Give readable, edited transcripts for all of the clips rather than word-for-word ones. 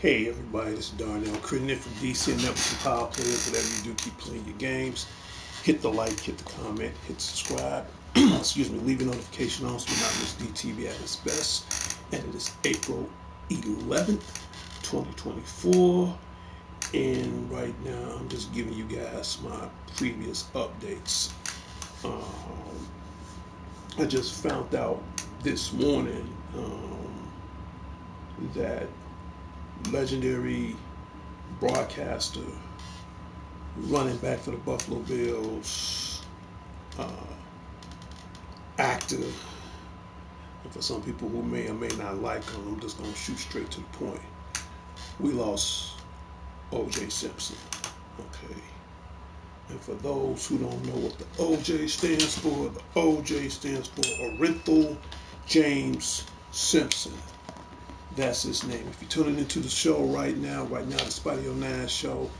Hey everybody, this is Darnell Crittenett from DC and Network and Power Players. Whatever you do, keep playing your games. Hit the like, hit the comment, hit subscribe. Excuse me, leave your notification on so you not miss DTV at its best. And it is April 11th, 2024. And right now, I'm just giving you guys my previous updates. I just found out this morning that legendary broadcaster, running back for the Buffalo Bills, actor, and for some people who may or may not like him, I'm just going to shoot straight to the point. We lost O.J Simpson. Okay. And for those who don't know what the O.J stands for, the O.J stands for Orenthal James Simpson. That's his name. If you're tuning into the show right now, the Spidey 09 show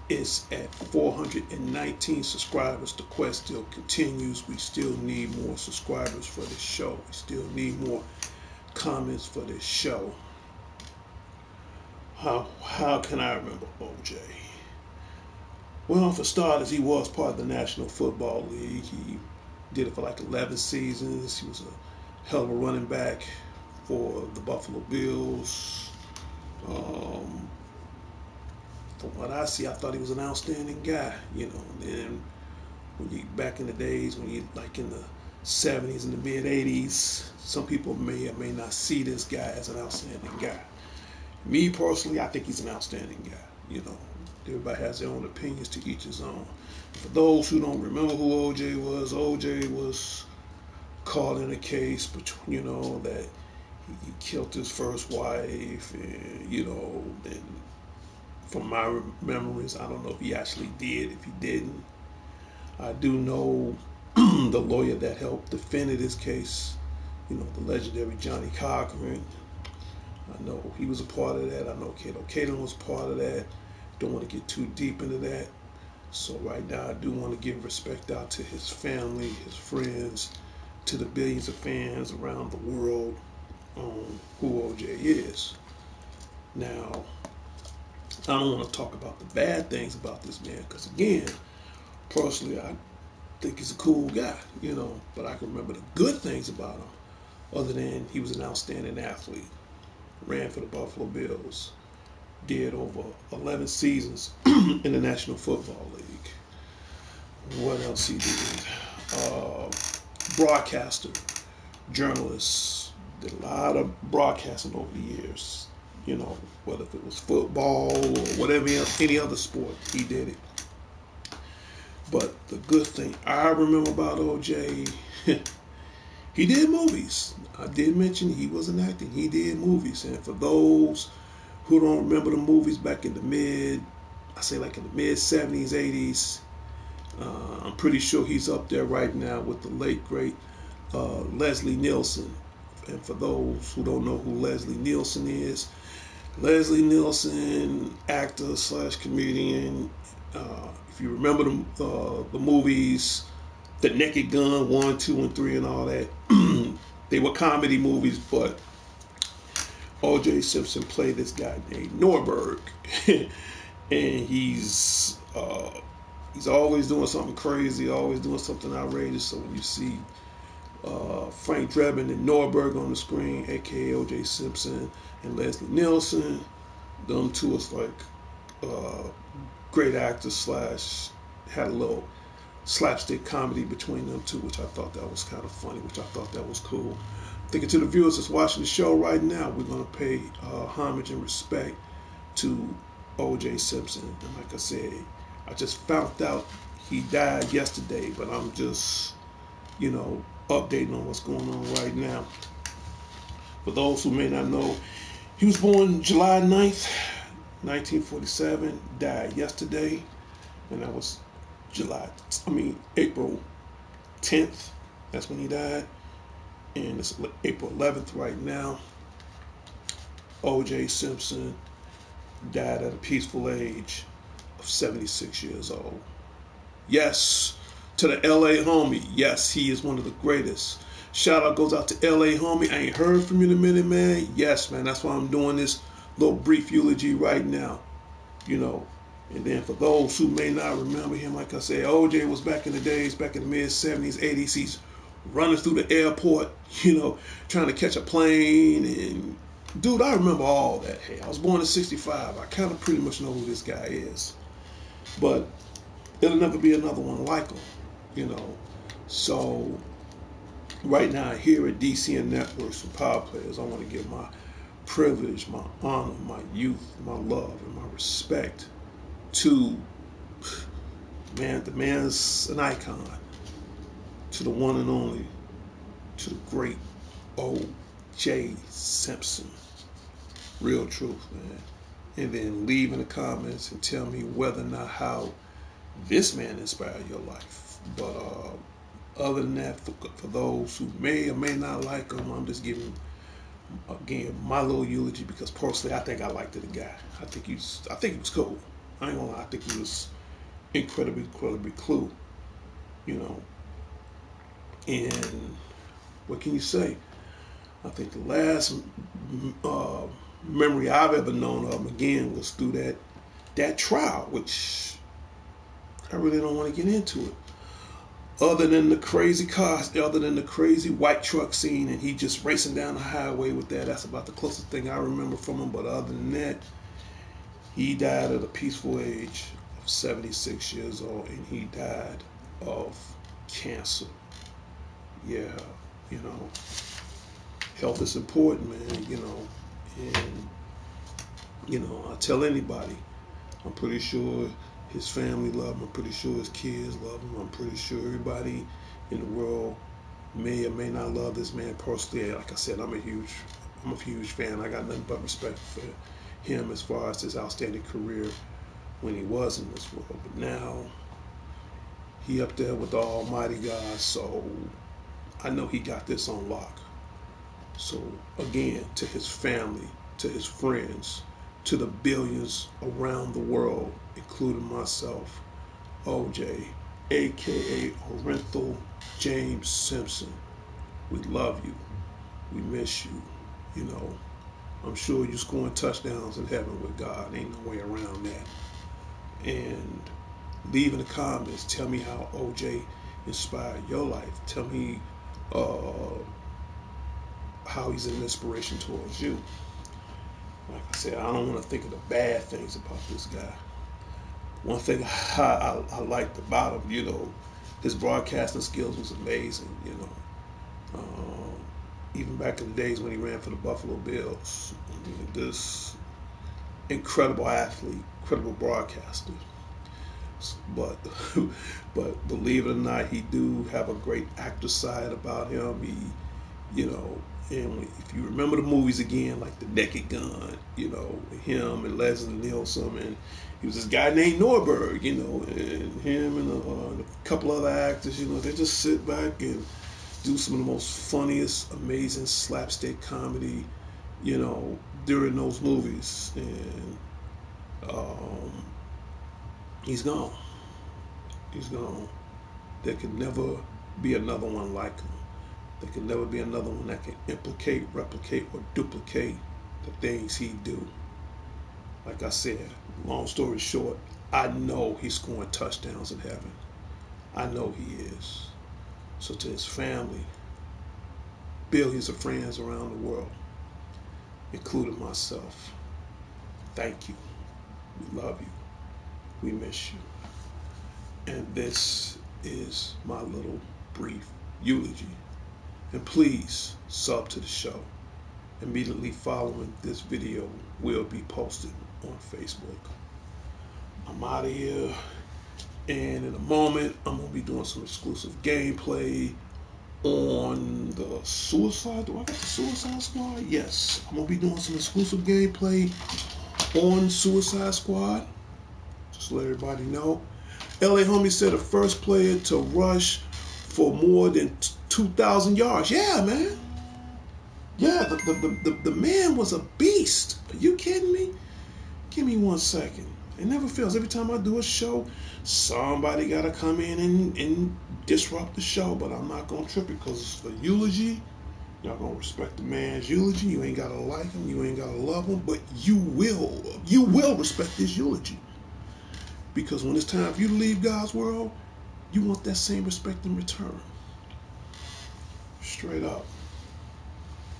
is at 419 subscribers. The quest still continues. We still need more subscribers for this show. We still need more comments for this show. How can I remember OJ? Well, for starters, he was part of the National Football League. He did it for like 11 seasons. He was a hell of a running back for the Buffalo Bills. From what I see, I thought he was an outstanding guy, you know. And when you back in the days, when you like in the 70s and the mid 80s, some people may or may not see this guy as an outstanding guy. Me personally, I think he's an outstanding guy. You know, everybody has their own opinions, to each his own. For those who don't remember who OJ was caught in a case between, you know, that he killed his first wife, and you know, and from my memories, I don't know if he actually did. If he didn't, I do know the lawyer that helped defended his case, you know, the legendary Johnny Cochran. I know he was a part of that. I know Kato Kato was part of that. Don't want to get too deep into that. So right now, I do want to give respect out to his family, his friends, to the billions of fans around the world on who OJ is. Now, I don't want to talk about the bad things about this man, because again, personally, I think he's a cool guy, you know, but I can remember the good things about him, other than he was an outstanding athlete, ran for the Buffalo Bills, did over 11 seasons in the National Football League. What else he did? Broadcaster, journalist, did a lot of broadcasting over the years. You know, whether it was football or whatever, any other sport, he did it. But the good thing I remember about OJ, he did movies. I did mention he wasn't acting. He did movies. And for those who don't remember the movies back in the mid 70s, 80s, I'm pretty sure he's up there right now with the late, great Leslie Nielsen. And for those who don't know who Leslie Nielsen is, Leslie Nielsen, actor slash comedian. If you remember the movies, The Naked Gun 1, 2, and 3, and all that, they were comedy movies. But O.J. Simpson played this guy named Norberg, and he's always doing something crazy, always doing something outrageous. So when you see Frank Drebin and Norberg on the screen, aka O.J. Simpson and Leslie Nielsen, them two is like great actors slash had a little slapstick comedy between them two, which I thought that was kind of funny, which I thought that was cool. Thinking to the viewers that's watching the show right now, we're going to pay homage and respect to O.J. Simpson. And like I said, I just found out he died yesterday, but I'm just, you know, updating on what's going on right now. For those who may not know, he was born July 9th, 1947, died yesterday, and that was April 10th. That's when he died, and it's April 11th right now. O.J Simpson died at a peaceful age of 76 years old. Yes, to the LA homie. Yes, he is one of the greatest. Shout out goes out to LA homie. I ain't heard from you in a minute, man. Yes, man. That's why I'm doing this little brief eulogy right now. You know, and then for those who may not remember him, like I said, OJ was back in the days, back in the mid 70s, 80s. He's running through the airport, trying to catch a plane. And dude, I remember all that. Hey, I was born in 65. I kind of pretty much know who this guy is. But there'll never be another one like him. So right now here at DCN Networks and Power Players, I want to give my privilege, my honor, my youth, my love, and my respect to the man's an icon, to the one and only, to the great O.J Simpson. Real truth, man. And then leave in the comments and tell me whether or not how this man inspired your life. But other than that, for those who may or may not like him, I'm just giving again my little eulogy because personally I think I liked the guy. I think he was cool. I ain't gonna lie, I think he was incredibly cool. And what can you say? I think the last memory I've ever known of him again was through that trial, which I really don't want to get into it. Other than the crazy cars, other than the crazy white truck scene, and he just racing down the highway with that. That's about the closest thing I remember from him. But other than that, he died at a peaceful age of 76 years old, and he died of cancer. Yeah, health is important, man. And I tell anybody, I'm pretty sure his family love him. I'm pretty sure his kids love him. I'm pretty sure everybody in the world may or may not love this man personally. Like I said, I'm a huge fan. I got nothing but respect for him as far as his outstanding career when he was in this world. But now he up there with the Almighty God, so I know he got this on lock. So again, to his family, to his friends, to the billions around the world, including myself, OJ, aka Orenthal James Simpson. We love you. We miss you. I'm sure you're scoring touchdowns in heaven with God. Ain't no way around that. And leave in the comments. Tell me how OJ inspired your life. Tell me how he's an inspiration towards you. Like I said, I don't want to think of the bad things about this guy. One thing I liked about him, his broadcasting skills was amazing. Even back in the days when he ran for the Buffalo Bills, this incredible athlete, incredible broadcaster. But but believe it or not, he do have a great actor side about him. And if you remember the movies again, like The Naked Gun, him and Leslie Nielsen, and he was this guy named Norberg, and him and a couple other actors, they just sit back and do some of the most funniest, amazing slapstick comedy, during those movies. And he's gone. He's gone. There can never be another one like him. There can never be another one that can implicate, replicate, or duplicate the things he do. Like I said, long story short, I know he's scoring touchdowns in heaven. I know he is. So to his family, billions of friends around the world, including myself, thank you. We love you. We miss you. And this is my little brief eulogy. And please sub to the show. Immediately following this video will be posted on Facebook. I'm out of here. And in a moment, I'm going to be doing some exclusive gameplay on the Suicide. Do I got the Suicide Squad? Yes. I'm gonna be doing some exclusive gameplay on Suicide Squad. Just to let everybody know. LA Homie said the first player to rush for more than 2,000 yards. Yeah, man. Yeah, the man was a beast. Are you kidding me? Give me 1 second. It never fails. Every time I do a show, somebody got to come in and disrupt the show. But I'm not going to trip it because it's a eulogy. Y'all going to respect the man's eulogy. You ain't got to like him. You ain't got to love him. But you will respect this eulogy. Because when it's time for you to leave God's world, you want that same respect in return. Straight up.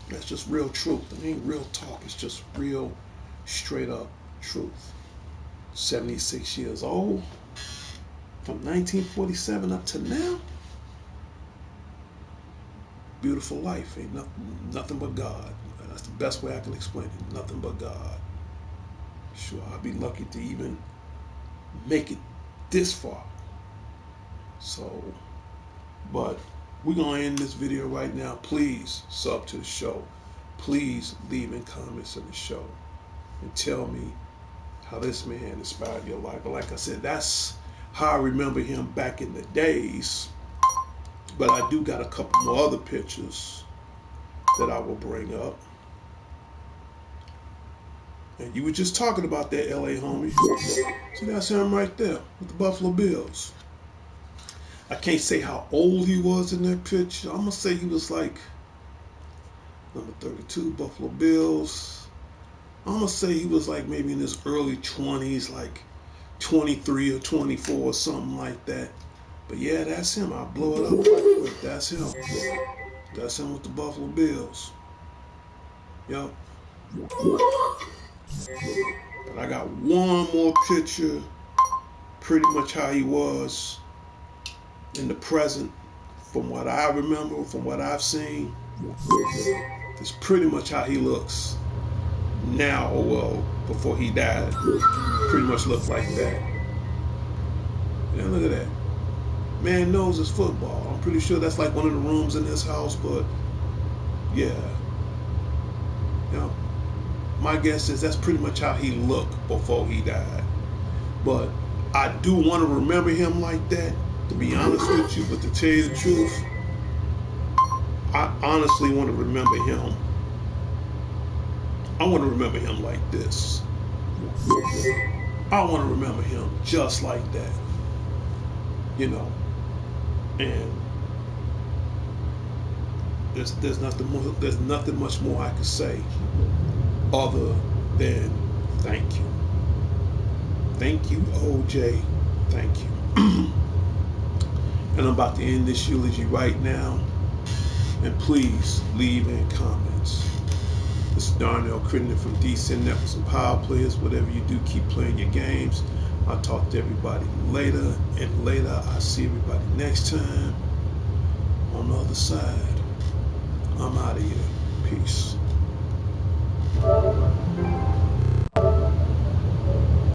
That's just real truth. It ain't real talk. It's just real, straight up truth. 76 years old. From 1947 up to now. Beautiful life. Ain't nothing but God. That's the best way I can explain it. Nothing but God. Sure, I'd be lucky to even make it this far. So, but we're going to end this video right now. Please sub to the show. Please leave in comments in the show and tell me how this man inspired your life. But like I said, that's how I remember him back in the days. But I do got a couple more other pictures that I will bring up. And you were just talking about that LA Homie. See, that's him right there with the Buffalo Bills. I can't say how old he was in that picture. I'm going to say he was like number 32, Buffalo Bills. I'm going to say he was like maybe in his early 20s, like 23 or 24 or something like that. But yeah, that's him. I'll blow it up right quick. That's him. That's him with the Buffalo Bills. Yup. But I got one more picture, pretty much how he was in the present, from what I remember, from what I've seen. It's pretty much how he looks now, or well, before he died. Pretty much looked like that. Yeah, look at that. Man knows his football. I'm pretty sure that's like one of the rooms in his house, but yeah. You know, my guess is that's pretty much how he looked before he died. But I do want to remember him like that, to be honest with you, but to tell you the truth, I honestly want to remember him. I want to remember him like this. I want to remember him just like that. You know, and there's nothing much more I can say other than thank you. Thank you, O.J. Thank you. And I'm about to end this eulogy right now. And please leave in comments. This is Darnell Crittenden from DC Networks and Power Players. Whatever you do, keep playing your games. I'll talk to everybody later. And later, I'll see everybody next time on the other side. I'm out of here. Peace.